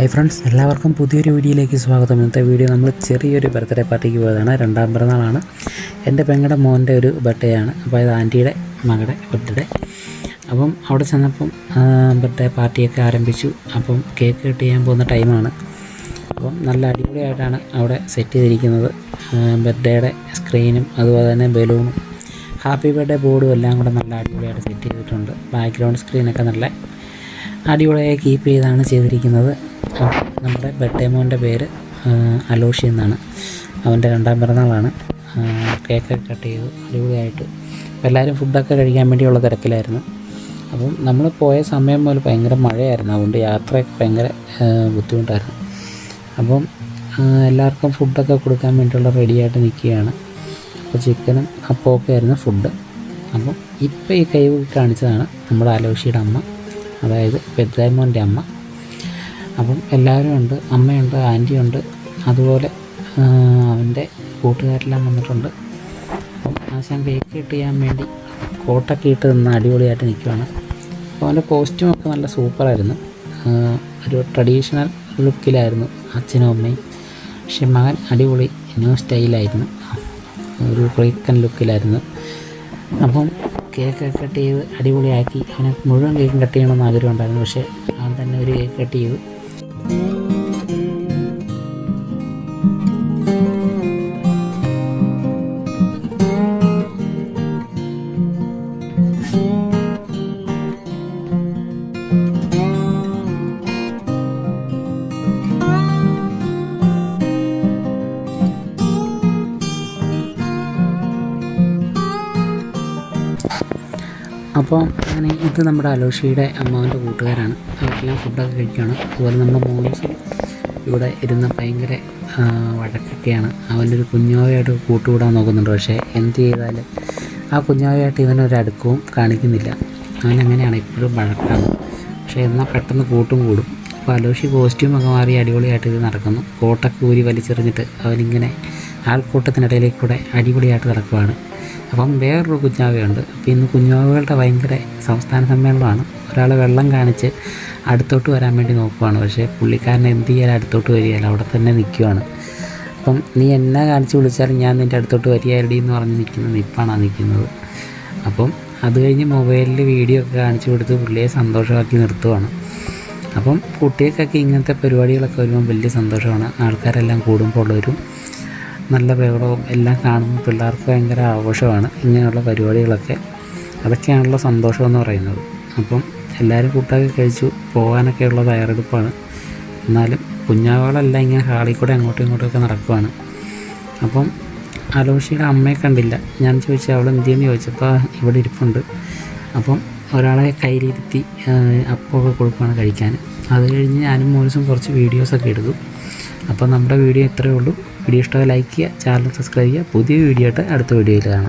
Hi friends, എല്ലാവർക്കും പുതിയൊരു വീഡിയോയിലേക്ക് സ്വാഗതം. ഇന്നത്തെ വീഡിയോ നമ്മൾ ചെറിയൊരു ബർത്ത്ഡേ പാർട്ടിക്ക് പോയതാണ്. 2ാം പിറന്നാളാണ്. എൻ്റെ പെങ്ങളുടെ മോൻ്റെ ഒരു ബർത്ത്ഡേ ആണ്. അപ്പോൾ ഇത് ആൻറ്റിയുടെ മകളുടെ ബർത്ത്ഡേ. അപ്പം അവിടെ ചെന്നപ്പം ബർത്ത്ഡേ പാർട്ടിയൊക്കെ ആരംഭിച്ചു. അപ്പം കേക്ക് കട്ട് ചെയ്യാൻ പോകുന്ന ടൈമാണ്. അപ്പം നല്ല അടിപൊളിയായിട്ടാണ് അവിടെ സെറ്റ് ചെയ്തിരിക്കുന്നത്. ബർത്ത്ഡേയുടെ സ്ക്രീനും അതുപോലെ തന്നെ ബലൂണും ഹാപ്പി ബർത്ത്ഡേ ബോർഡും എല്ലാം കൂടെ നല്ല അടിപൊളിയായിട്ട് സെറ്റ് ചെയ്തിട്ടുണ്ട്. ബാക്ക്ഗ്രൗണ്ട് സ്ക്രീനൊക്കെ നല്ല അടിപൊളിയായി കീപ്പ് ചെയ്താണ് ചെയ്തിരിക്കുന്നത്. നമ്മുടെ ബർത്ത്ഡേ മോൻ്റെ പേര് അലോഷി എന്നാണ്. അവൻ്റെ 2ാം പിറന്നാളാണ്. കേക്കൊക്കെ കട്ട് ചെയ്തു അടിപൊളിയായിട്ട്. അപ്പോൾ എല്ലാവരും ഫുഡൊക്കെ കഴിക്കാൻ വേണ്ടിയുള്ള തിരക്കിലായിരുന്നു. അപ്പം നമ്മൾ പോയ സമയം മുതൽ ഭയങ്കര മഴയായിരുന്നു. അതുകൊണ്ട് യാത്രയൊക്കെ ഭയങ്കര ബുദ്ധിമുട്ടായിരുന്നു. അപ്പം എല്ലാവർക്കും ഫുഡൊക്കെ കൊടുക്കാൻ വേണ്ടിയുള്ള റെഡിയായിട്ട് നിൽക്കുകയാണ്. അപ്പോൾ ചിക്കനും അപ്പമൊക്കെ ആയിരുന്നു ഫുഡ്. അപ്പം ഇപ്പോൾ ഈ കൈ കാണിച്ചതാണ് നമ്മുടെ അലോഷിയുടെ അമ്മ, അതായത് ബർത്ത്ഡേ അമ്മ. അപ്പം എല്ലാവരും ഉണ്ട്, അമ്മയുണ്ട്, ആൻറ്റിയുണ്ട്, അതുപോലെ അവൻ്റെ കൂട്ടുകാരെല്ലാം വന്നിട്ടുണ്ട്. അപ്പം ആശാൻ കേക്ക് കട്ട് ചെയ്യാൻ വേണ്ടി കോട്ടൊക്കെ ഇട്ട് നിന്ന് അടിപൊളിയായിട്ട് നിൽക്കുകയാണ്. അപ്പോൾ അവൻ്റെ കോസ്റ്റ്യൂമൊക്കെ നല്ല സൂപ്പറായിരുന്നു. ഒരു ട്രഡീഷണൽ ലുക്കിലായിരുന്നു അച്ഛനും അമ്മയും. പക്ഷെ മകൻ അടിപൊളി ന്യൂ സ്റ്റൈലായിരുന്നു, ഒരു ഫ്രീക്കൻ ലുക്കിലായിരുന്നു. അപ്പം കേക്കൊക്കെ കട്ട് ചെയ്ത് അടിപൊളിയാക്കി. അവനെ മുഴുവൻ കേക്കും കട്ട് ചെയ്യണമെന്ന് ആഗ്രഹം ഉണ്ടായിരുന്നു. പക്ഷേ അവൻ തന്നെ ഒരു കേക്ക് കട്ട് ചെയ്തു. അപ്പോൾ അങ്ങനെ ഇത് നമ്മുടെ അലോഷിയുടെ അമ്മാവൻ്റെ കൂട്ടുകാരാണ്. അവർക്കെല്ലാം ഫുഡൊക്കെ കഴിക്കുകയാണ്. അതുപോലെ നമ്മുടെ മോൻസും ഇവിടെ ഇരുന്ന് ഭയങ്കര വഴക്കൊക്കെയാണ്. അവൻ്റെ ഒരു കുഞ്ഞാവയായിട്ട് കൂട്ടുകൂടാൻ നോക്കുന്നുണ്ട്. പക്ഷേ എന്ത് ചെയ്താലും ആ കുഞ്ഞാവയായിട്ട് ഇവനൊരു അടുക്കവും കാണിക്കുന്നില്ല. അവനങ്ങനെയാണ്, ഇപ്പോഴും വഴക്കാണ്. പക്ഷേ എന്നാൽ പെട്ടെന്ന് കൂടും. അപ്പോൾ അലോഷി കോസ്റ്റ്യൂമൊക്കെ മാറി അടിപൊളിയായിട്ട് ഇത് നടക്കുന്നു. കോട്ടൊക്കെ ഊരി വലിച്ചെറിഞ്ഞിട്ട് അവനിങ്ങനെ ആൾക്കൂട്ടത്തിനിടയിലേക്ക് കൂടെ അടിപൊളിയായിട്ട് നടക്കുവാണ്. അപ്പം വേറൊരു കുഞ്ഞാവയുണ്ട്. അപ്പോൾ ഇന്ന് കുഞ്ഞാവകളുടെ ഭയങ്കര സംസ്ഥാന സമ്മേളനമാണ്. ഒരാൾ വെള്ളം കാണിച്ച് അടുത്തോട്ട് വരാൻ വേണ്ടി നോക്കുവാണ്. പക്ഷേ പുള്ളിക്കാരൻ എന്ത് ചെയ്യാൻ അടുത്തോട്ട് വരികയില്ല, അവിടെ തന്നെ നിൽക്കുവാണ്. അപ്പം നീ എന്നാ കാണിച്ച് വിളിച്ചാലും ഞാൻ നിൻ്റെ അടുത്തോട്ട് വരികയടി എന്ന് പറഞ്ഞ് നിൽപ്പാണ് നിൽക്കുന്നത്. അപ്പം അത് കഴിഞ്ഞ് മൊബൈലിൽ വീഡിയോ ഒക്കെ കാണിച്ചു കൊടുത്ത് പുള്ളിയെ സന്തോഷമാക്കി നിർത്തുവാണ്. അപ്പം കുട്ടികൾക്കൊക്കെ ഇങ്ങനത്തെ പരിപാടികളൊക്കെ വരുമ്പോൾ വലിയ സന്തോഷമാണ്. ആൾക്കാരെല്ലാം കൂടുമ്പോൾ ഉള്ളവരും നല്ല ബഹളവും എല്ലാം കാണുമ്പോൾ പിള്ളേർക്ക് ഭയങ്കര ആഘോഷമാണ്. ഇങ്ങനെയുള്ള പരിപാടികളൊക്കെ, അതൊക്കെയാണല്ലോ സന്തോഷം എന്ന് പറയുന്നത്. അപ്പം എല്ലാവരും ഫുഡൊക്കെ കഴിച്ചു പോകാനൊക്കെയുള്ള തയ്യാറെടുപ്പാണ്. എന്നാലും കുഞ്ഞാവകളെല്ലാം ഇങ്ങനെ ഹാളിൽ കൂടെ അങ്ങോട്ടും ഇങ്ങോട്ടുമൊക്കെ നടക്കുവാണ്. അപ്പം അലോഷിയുടെ അമ്മയെ കണ്ടില്ല. ഞാൻ ചോദിച്ചു അവൾ എന്തിയെന്ന് ചോദിച്ചപ്പോൾ ഇവിടെ ഇരിപ്പുണ്ട്. അപ്പം ഒരാളെ കയ്യിലിരുത്തി അപ്പമൊക്കെ കൊടുക്കുകയാണ് കഴിക്കാൻ. അത് കഴിഞ്ഞ് ഞാനും മോൻസും കുറച്ച് വീഡിയോസൊക്കെ എടുത്തു. അപ്പോൾ നമ്മുടെ വീഡിയോ ഇത്രയേ ഉള്ളൂ. വീഡിയോ ഇഷ്ടമായി ലൈക്ക് ചെയ്യുക, ചാനൽ സബ്സ്ക്രൈബ് ചെയ്യുക. പുതിയ വീഡിയോ ആയിട്ട് അടുത്ത വീഡിയോയിൽ കാണാം.